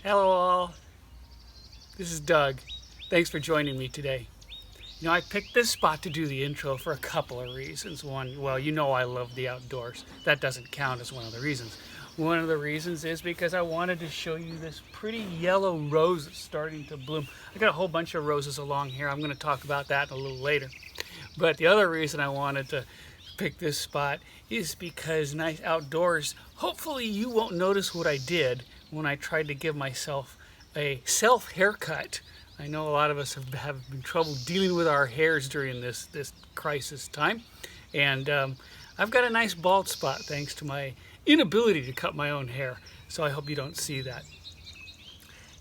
Hello all, this is Doug. Thanks for joining me today. I picked this spot to do the intro for a couple of reasons. One, well, I love the outdoors. That doesn't count as one of the reasons. One of the reasons is because I wanted to show you this pretty yellow rose that's starting to bloom. I got a whole bunch of roses along here. I'm going to talk about that a little later. But the other reason I wanted to pick this spot is because nice outdoors, hopefully you won't notice what I did when I tried to give myself a self haircut. I know a lot of us have been trouble dealing with our hairs during this crisis time, and I've got a nice bald spot thanks to my inability to cut my own hair. So I hope you don't see that.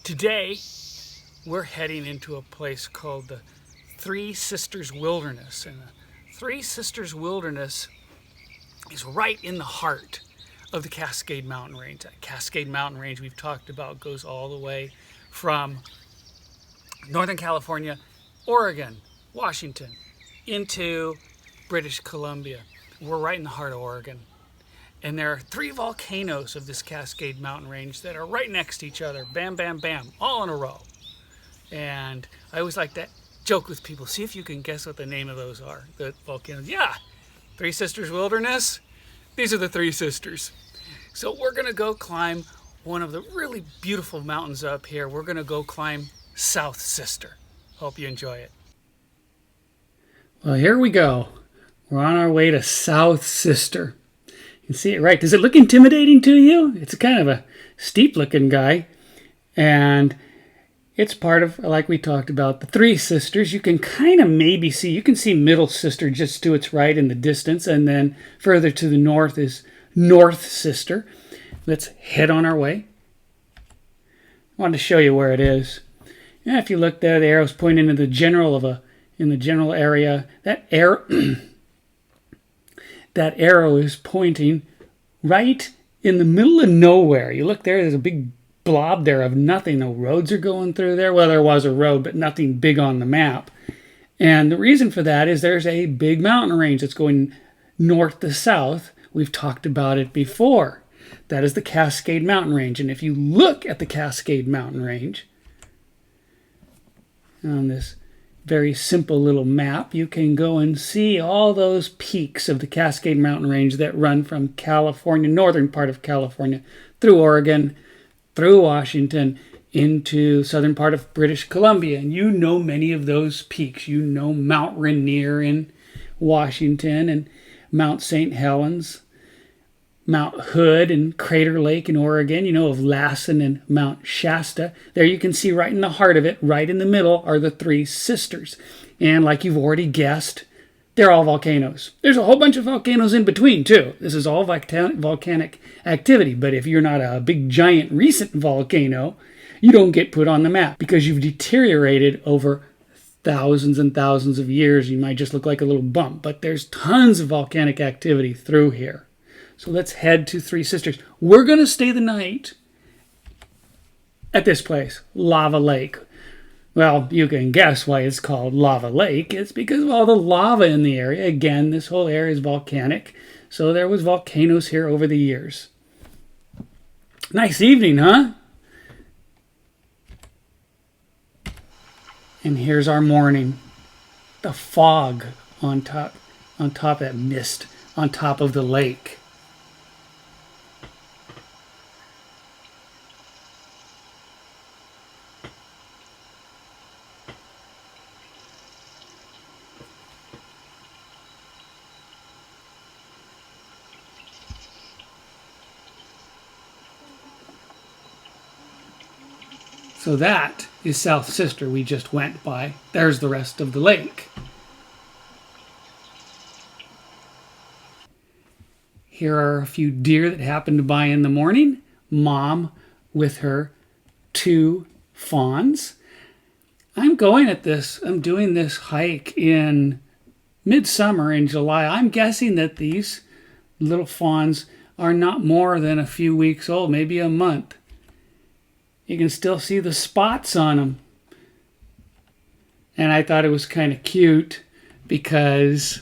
Today, we're heading into a place called the Three Sisters Wilderness, and the Three Sisters Wilderness is right in the heart of the Cascade Mountain Range. That Cascade Mountain Range we've talked about goes all the way from Northern California, Oregon, Washington, into British Columbia. We're right in the heart of Oregon. And there are three volcanoes of this Cascade Mountain Range that are right next to each other. Bam, bam, bam, all in a row. And I always like to joke with people, see if you can guess what the name of those are. The volcanoes. Yeah, Three Sisters Wilderness. These are the Three Sisters. So we're going to go climb one of the really beautiful mountains up here. We're going to go climb South Sister. Hope you enjoy it. Well, here we go. We're on our way to South Sister. You can see it right. Does it look intimidating to you? It's kind of a steep looking guy. And it's part of, like we talked about, the Three Sisters. You can kind of maybe see, you can see Middle Sister just to its right in the distance. And then further to the north is North Sister. Let's head on our way. I wanted to show you where it is. Yeah, if you look there, the arrow's pointing in the general area. That arrow is pointing right in the middle of nowhere. You look there, there's a big blob there of nothing. No roads are going through there. Well, there was a road, but nothing big on the map. And the reason for that is there's a big mountain range that's going north to south. We've talked about it before. That is the Cascade Mountain Range. And if you look at the Cascade Mountain Range on this very simple little map, you can go and see all those peaks of the Cascade Mountain Range that run from California, northern part of California, through Oregon, through Washington, into southern part of British Columbia. And you know many of those peaks. You know Mount Rainier in Washington and Mount St. Helens, Mount Hood and Crater Lake in Oregon. You know of Lassen and Mount Shasta. There you can see right in the heart of it, right in the middle, are the Three Sisters. And like you've already guessed, they're all volcanoes. There's a whole bunch of volcanoes in between, too. This is all volcanic activity. But if you're not a big, giant, recent volcano, you don't get put on the map because you've deteriorated over thousands and thousands of years. You might just look like a little bump. But there's tons of volcanic activity through here. So let's head to Three Sisters. We're going to stay the night at this place, Lava Lake. Well, you can guess why it's called Lava Lake. It's because of all the lava in the area. Again, this whole area is volcanic. So there was volcanoes here over the years. Nice evening, huh? And here's our morning. The fog on top of that mist on top of the lake. So that is South Sister we just went by. There's the rest of the lake. Here are a few deer that happened by in the morning. Mom with her two fawns. I'm doing this hike in midsummer in July. I'm guessing that these little fawns are not more than a few weeks old, maybe a month. You can still see the spots on them. And I thought it was kind of cute because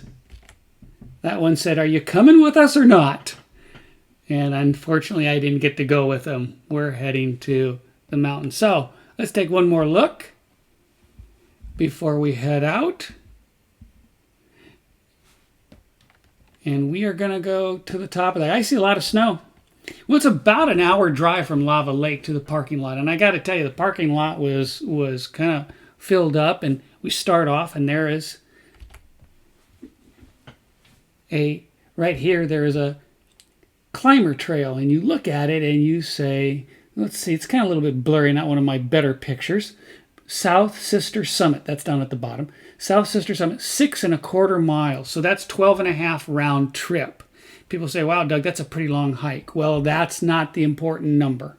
that one said, "Are you coming with us or not?" And unfortunately, I didn't get to go with them. We're heading to the mountain. So let's take one more look before we head out. And we are going to go to the top of that. I see a lot of snow. Well, it's about an hour drive from Lava Lake to the parking lot. And I got to tell you, the parking lot was kind of filled up. And we start off, and there is right here, there is a climber trail. And you look at it and you say, let's see, it's kind of a little bit blurry, not one of my better pictures. South Sister Summit, that's down at the bottom. South Sister Summit, 6.25 miles. So that's 12.5 round trip. People say, wow, Doug, that's a pretty long hike. Well, that's not the important number.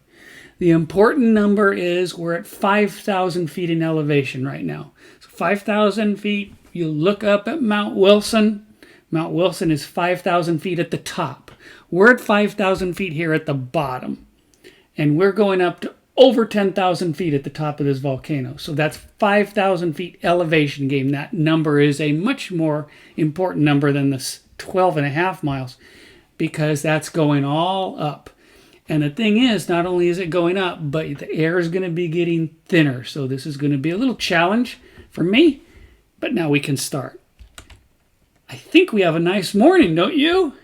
The important number is we're at 5,000 feet in elevation right now. So 5,000 feet, you look up at Mount Wilson. Mount Wilson is 5,000 feet at the top. We're at 5,000 feet here at the bottom. And we're going up to over 10,000 feet at the top of this volcano. So that's 5,000 feet elevation game. That number is a much more important number than this 12.5 miles because that's going all up. And the thing is, not only is it going up, but the air is going to be getting thinner. So this is going to be a little challenge for me, but now we can start. I think we have a nice morning, don't you?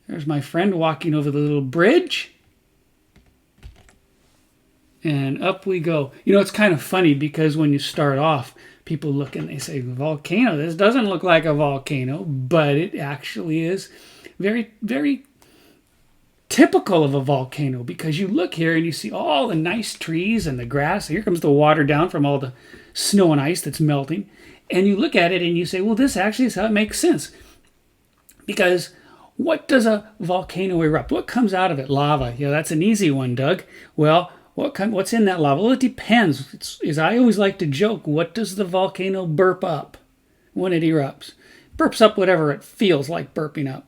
There's my friend walking over the little bridge. And up we go. You know, it's kind of funny because when you start off, people look and they say, volcano, this doesn't look like a volcano, but it actually is very, very typical of a volcano because you look here and you see all the nice trees and the grass. Here comes the water down from all the snow and ice that's melting. And you look at it and you say, well, this actually is how it makes sense. Because what does a volcano erupt? What comes out of it? Lava. Yeah, that's an easy one, Doug. Well, what's in that lava? Well, it depends. As I always like to joke, what does the volcano burp up when it erupts? Burps up whatever it feels like burping up.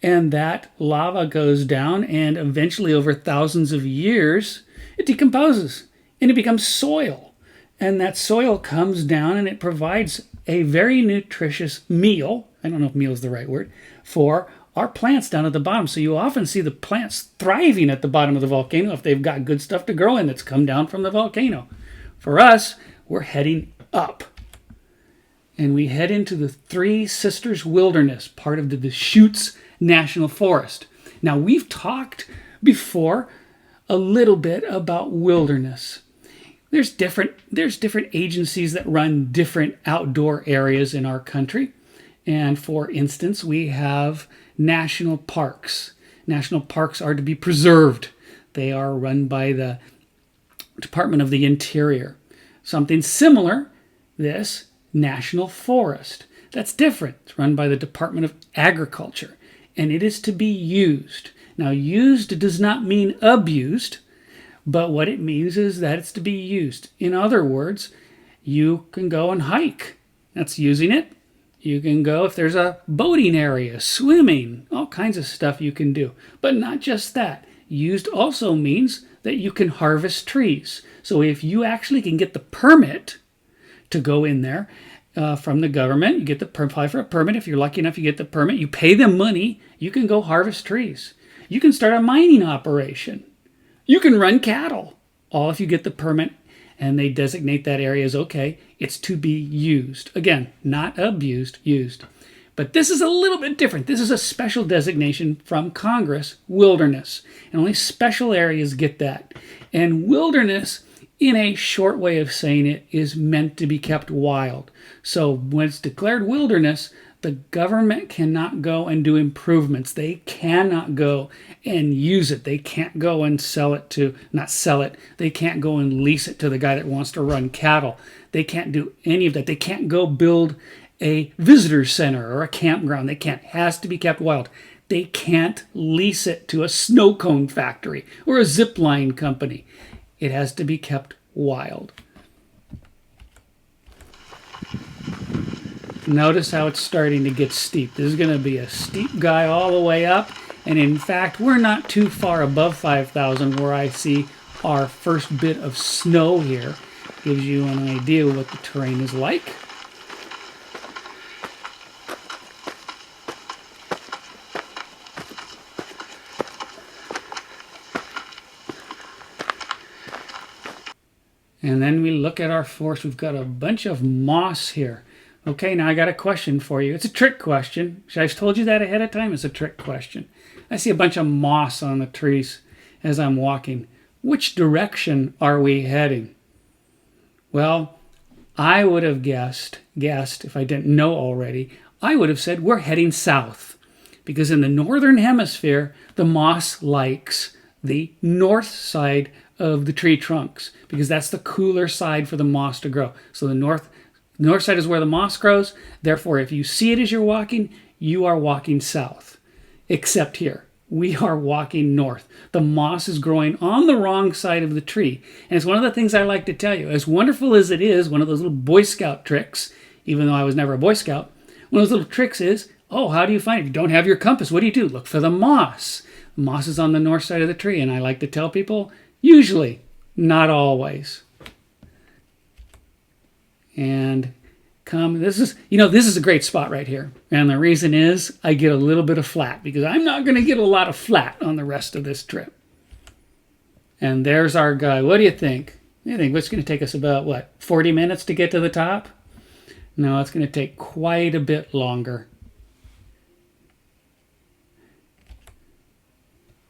And that lava goes down, and eventually over thousands of years, it decomposes, and it becomes soil. And that soil comes down, and it provides a very nutritious meal. I don't know if meal is the right word, for our plants down at the bottom. So you often see the plants thriving at the bottom of the volcano if they've got good stuff to grow in that's come down from the volcano. For us, we're heading up. And we head into the Three Sisters Wilderness, part of the Deschutes National Forest. Now, we've talked before a little bit about wilderness. There's different agencies that run different outdoor areas in our country. And for instance, we have national parks. National parks are to be preserved. They are run by the Department of the Interior. Something similar, this national forest. That's different. It's run by the Department of Agriculture, and it is to be used. Now, used does not mean abused, but what it means is that it's to be used. In other words, you can go and hike. That's using it. You can go if there's a boating area, swimming, all kinds of stuff you can do. But not just that. Used also means that you can harvest trees. So if you actually can get the permit to go in there from the government, you get apply for a permit. If you're lucky enough, you get the permit. You pay them money. You can go harvest trees. You can start a mining operation. You can run cattle. All if you get the permit and they designate that area as okay, it's to be used. Again, not abused, used. But this is a little bit different. This is a special designation from Congress, wilderness. And only special areas get that. And wilderness, in a short way of saying it, is meant to be kept wild. So when it's declared wilderness, the government cannot go and do improvements. They cannot go and use it. They can't go and not sell it. They can't go and lease it to the guy that wants to run cattle. They can't do any of that. They can't go build a visitor center or a campground. They can't. It has to be kept wild. They can't lease it to a snow cone factory or a zip line company. It has to be kept wild. Notice how it's starting to get steep. This is going to be a steep guy all the way up. And in fact, we're not too far above 5,000 where I see our first bit of snow here. Gives you an idea of what the terrain is like. And then we look at our forest. We've got a bunch of moss here. Okay, now I got a question for you. It's a trick question. Should I have told you that ahead of time? It's a trick question. I see a bunch of moss on the trees as I'm walking. Which direction are we heading? Well, I would have guessed, if I didn't know already, I would have said we're heading south. Because in the northern hemisphere, the moss likes the north side of the tree trunks, because that's the cooler side for the moss to grow. So the north side is where the moss grows. Therefore, if you see it as you're walking, you are walking south. Except here, we are walking north. The moss is growing on the wrong side of the tree. And it's one of the things I like to tell you. As wonderful as it is, one of those little Boy Scout tricks, even though I was never a Boy Scout, one of those little tricks is, oh, how do you find it? If you don't have your compass, what do? Look for the moss. The moss is on the north side of the tree. And I like to tell people, usually, not always. And this is a great spot right here. And the reason is I get a little bit of flat, because I'm not going to get a lot of flat on the rest of this trip. And there's our guy. What do you think? You think it's going to take us about, 40 minutes to get to the top? No, it's going to take quite a bit longer.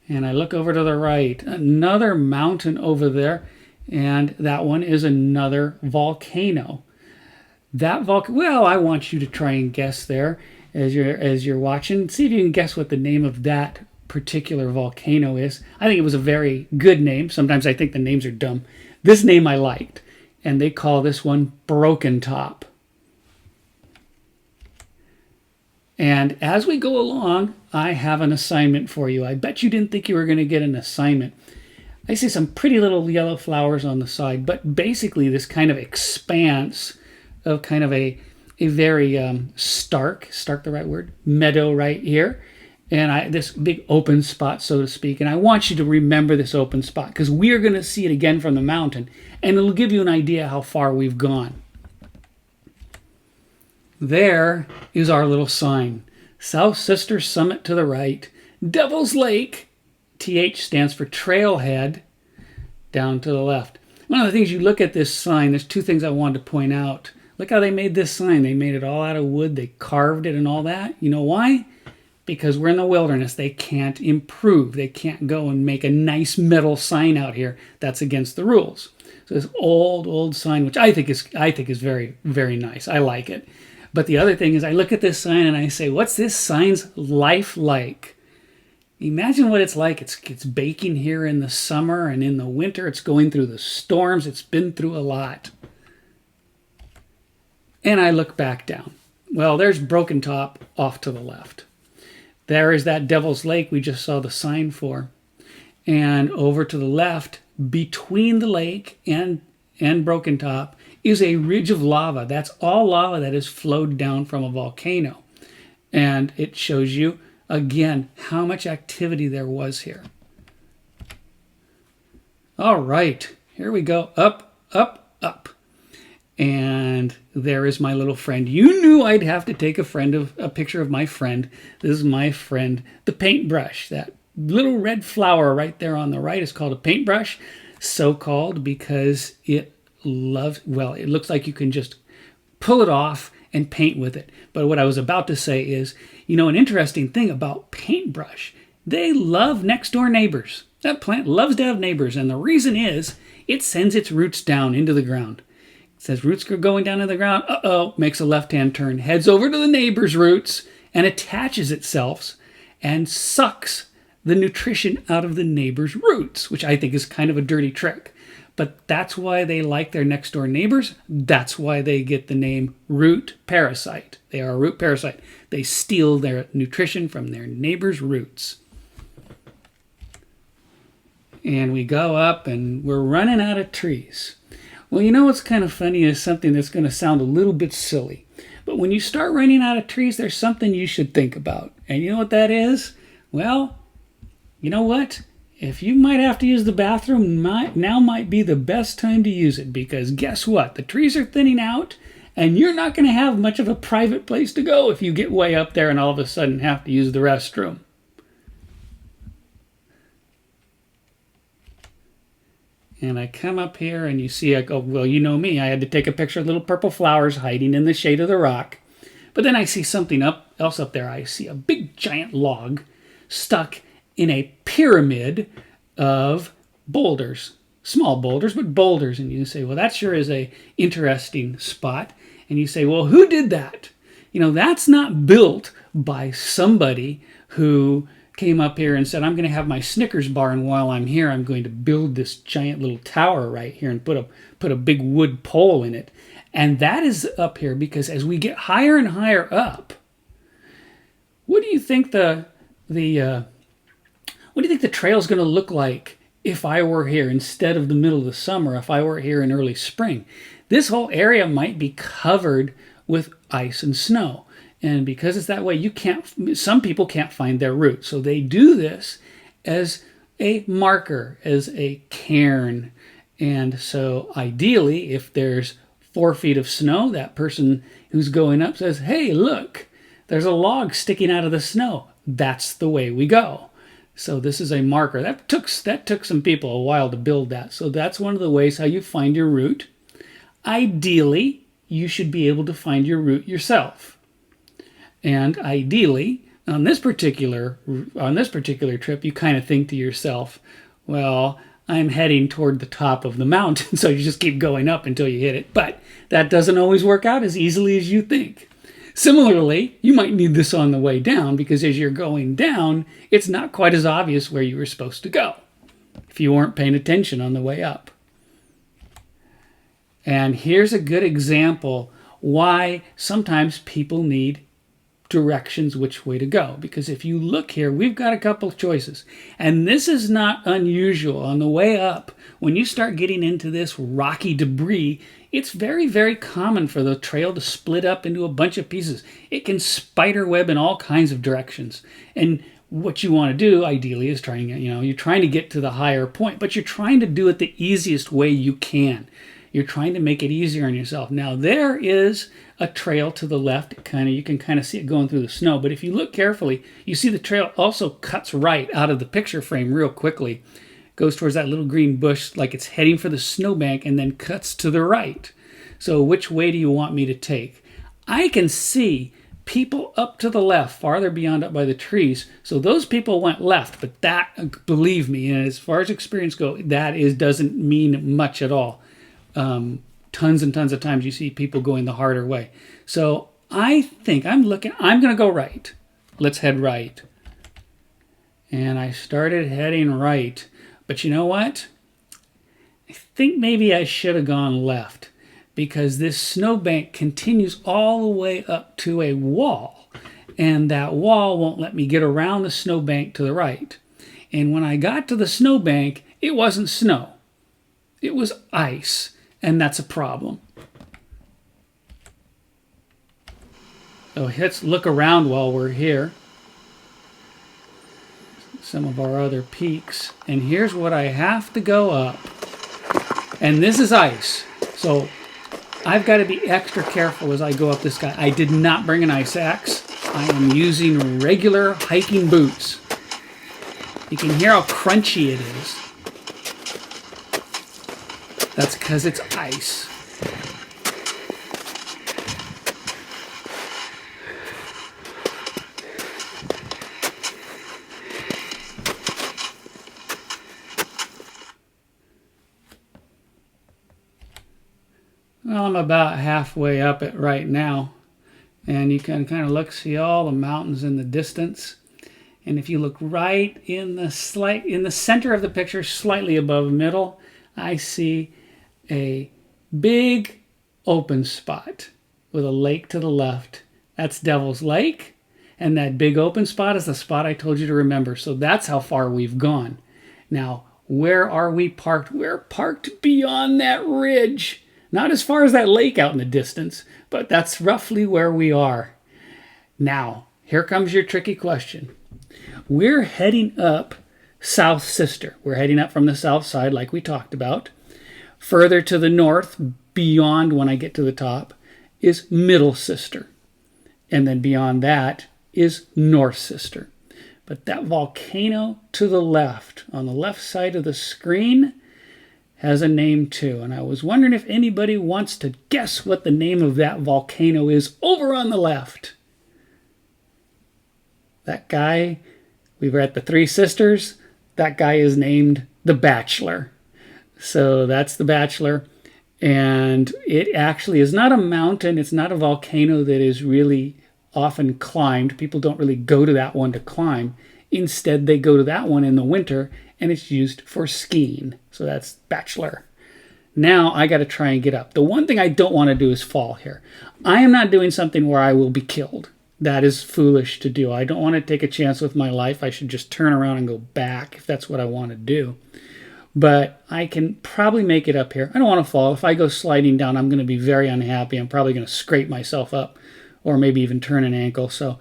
And I look over to the right, another mountain over there, and that one is another volcano. Well, I want you to try and guess there as you're watching. See if you can guess what the name of that particular volcano is. I think it was a very good name. Sometimes I think the names are dumb. This name I liked, and they call this one Broken Top. And as we go along, I have an assignment for you. I bet you didn't think you were going to get an assignment. I see some pretty little yellow flowers on the side, but basically this kind of expanse of kind of a very stark the right word, meadow right here. And this big open spot, so to speak. And I want you to remember this open spot, because we are going to see it again from the mountain. And it'll give you an idea how far we've gone. There is our little sign. South Sister Summit to the right. Devil's Lake. TH stands for Trailhead. Down to the left. One of the things you look at this sign, there's two things I wanted to point out. Look how they made this sign. They made it all out of wood. They carved it and all that. You know why? Because we're in the wilderness. They can't improve. They can't go and make a nice metal sign out here. That's against the rules. So this old sign, which I think is very, very nice. I like it. But the other thing is I look at this sign and I say, what's this sign's life like? Imagine what it's like. It's baking here in the summer, and in the winter it's going through the storms. It's been through a lot. And I look back down. Well, there's Broken Top off to the left. There is that Devil's Lake we just saw the sign for. And over to the left, between the lake and Broken Top, is a ridge of lava. That's all lava that has flowed down from a volcano. And it shows you, again, how much activity there was here. All right, here we go. Up, up, up. And there is my little friend. You knew I'd have to take a picture of my friend. This is my friend, the paintbrush. That little red flower right there on the right is called a paintbrush. So called because it looks like you can just pull it off and paint with it. But what I was about to say is, an interesting thing about paintbrush, they love next door neighbors. That plant loves to have neighbors, and the reason is it sends its roots down into the ground. It says roots are going down into the ground, makes a left-hand turn, heads over to the neighbor's roots and attaches itself and sucks the nutrition out of the neighbor's roots, which I think is kind of a dirty trick. But that's why they like their next door neighbors. That's why they get the name root parasite. They are a root parasite. They steal their nutrition from their neighbor's roots. And we go up and we're running out of trees. Well, what's kind of funny is something that's going to sound a little bit silly. But when you start running out of trees, there's something you should think about. And you know what that is? Well, you know what? If you might have to use the bathroom, now might be the best time to use it, because guess what? The trees are thinning out, and you're not going to have much of a private place to go if you get way up there and all of a sudden have to use the restroom. And I come up here and you see, I go, well, you know me. I had to take a picture of little purple flowers hiding in the shade of the rock. But then I see something else up there. I see a big giant log stuck in a pyramid of boulders. Small boulders, but boulders. And you say, well, that sure is a interesting spot. And you say, well, who did that? You know, that's not built by somebody who came up here and said, I'm going to have my Snickers bar, and while I'm here, I'm going to build this giant little tower right here and put a big wood pole in it. And that is up here because as we get higher and higher up, what do you think the trail is going to look like if I were here instead of the middle of the summer, if I were here in early spring? This whole area might be covered with ice and snow. And because it's that way, some people can't find their route. So they do this as a marker, as a cairn. And so ideally, if there's 4 feet of snow, that person who's going up says, hey, look, there's a log sticking out of the snow. That's the way we go. So this is a marker. That took some people a while to build that. So that's one of the ways how you find your route. Ideally, you should be able to find your route yourself. And ideally, on this particular trip, you kind of think to yourself, well, I'm heading toward the top of the mountain, so you just keep going up until you hit it. But that doesn't always work out as easily as you think. Similarly, you might need this on the way down, because as you're going down, it's not quite as obvious where you were supposed to go if you weren't paying attention on the way up. And here's a good example why sometimes people need directions which way to go. Because if you look here, we've got a couple of choices. And this is not unusual. On the way up, when you start getting into this rocky debris, it's very, very common for the trail to split up into a bunch of pieces. It can spider web in all kinds of directions. And what you want to do, ideally, is you're trying to get to the higher point, but you're trying to do it the easiest way you can. You're trying to make it easier on yourself. Now, there is a trail to the left. You can kind of see it going through the snow. But if you look carefully, you see the trail also cuts right out of the picture frame real quickly. Goes towards that little green bush like it's heading for the snowbank, and then cuts to the right. So which way do you want me to take? I can see people up to the left, farther beyond up by the trees. So those people went left. But that, believe me, and as far as experience goes, doesn't mean much at all. Tons and tons of times you see people going the harder way. So I think I'm going to go right. Let's head right. And I started heading right. But you know what? I think maybe I should have gone left, because this snowbank continues all the way up to a wall. And that wall won't let me get around the snowbank to the right. And when I got to the snowbank, it wasn't snow. It was ice. And that's a problem. So let's look around while we're here. Some of our other peaks. And here's what I have to go up. And this is ice. So I've got to be extra careful as I go up this guy. I did not bring an ice axe. I am using regular hiking boots. You can hear how crunchy it is. That's because it's ice. Well, I'm about halfway up it right now. And you can kind of see all the mountains in the distance. And if you look right in the center of the picture, slightly above middle, I see a big open spot with a lake to the left. That's Devil's Lake, and that big open spot is the spot I told you to remember. So that's how far we've gone. Now, where are we parked? We're parked beyond that ridge. Not as far as that lake out in the distance, but that's roughly where we are. Now, here comes your tricky question. We're heading up South Sister. We're heading up from the south side like we talked about. Further to the north, beyond when I get to the top, is Middle Sister. And then beyond that is North Sister. But that volcano to the left, on the left side of the screen, has a name too. And I was wondering if anybody wants to guess what the name of that volcano is over on the left. That guy, we were at the Three Sisters. That guy is named The Bachelor. So that's The Bachelor. And it actually is not a mountain. It's not a volcano that is really often climbed. People don't really go to that one to climb. Instead, they go to that one in the winter, and it's used for skiing. So that's Bachelor. Now I got to try and get up. The one thing I don't want to do is fall here. I am not doing something where I will be killed. That is foolish to do. I don't want to take a chance with my life. I should just turn around and go back if that's what I want to do. But I can probably make it up here. I don't want to fall. If I go sliding down, I'm going to be very unhappy. I'm probably going to scrape myself up or maybe even turn an ankle. So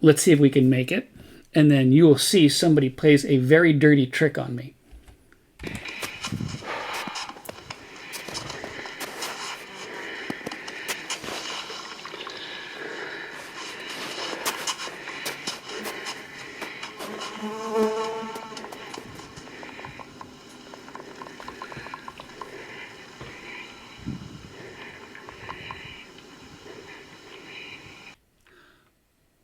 let's see if we can make it. And then you will see somebody plays a very dirty trick on me.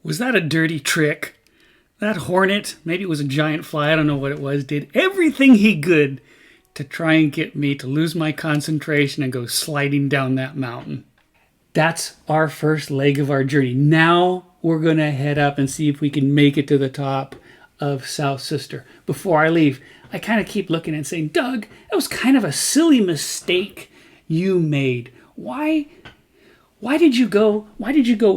Was that a dirty trick? That hornet, maybe it was a giant fly, I don't know what it was, did everything he could to try and get me to lose my concentration and go sliding down that mountain. That's our first leg of our journey. Now we're going to head up and see if we can make it to the top of South Sister. Before I leave, I kind of keep looking and saying, Doug, that was kind of a silly mistake you made. Why did you go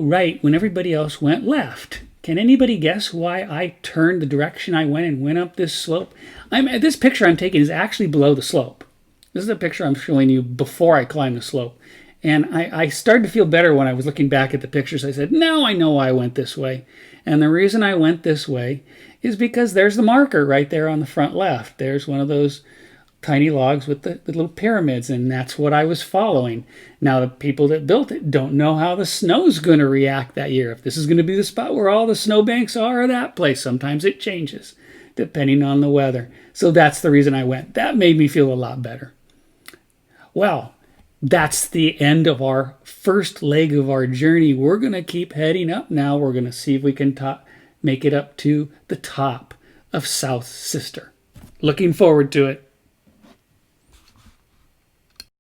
right when everybody else went left? Can anybody guess why I turned the direction I went and went up this slope? This picture I'm taking is actually below the slope. This is a picture I'm showing you before I climbed the slope. And I started to feel better when I was looking back at the pictures. I said, now I know why I went this way. And the reason I went this way is because there's the marker right there on the front left. There's one of those tiny logs with the little pyramids, and that's what I was following. Now, the people that built it don't know how the snow's going to react that year. If this is going to be the spot where all the snowbanks are or that place, sometimes it changes depending on the weather. So that's the reason I went. That made me feel a lot better. Well, that's the end of our first leg of our journey. We're going to keep heading up now. We're going to see if we can make it up to the top of South Sister. Looking forward to it.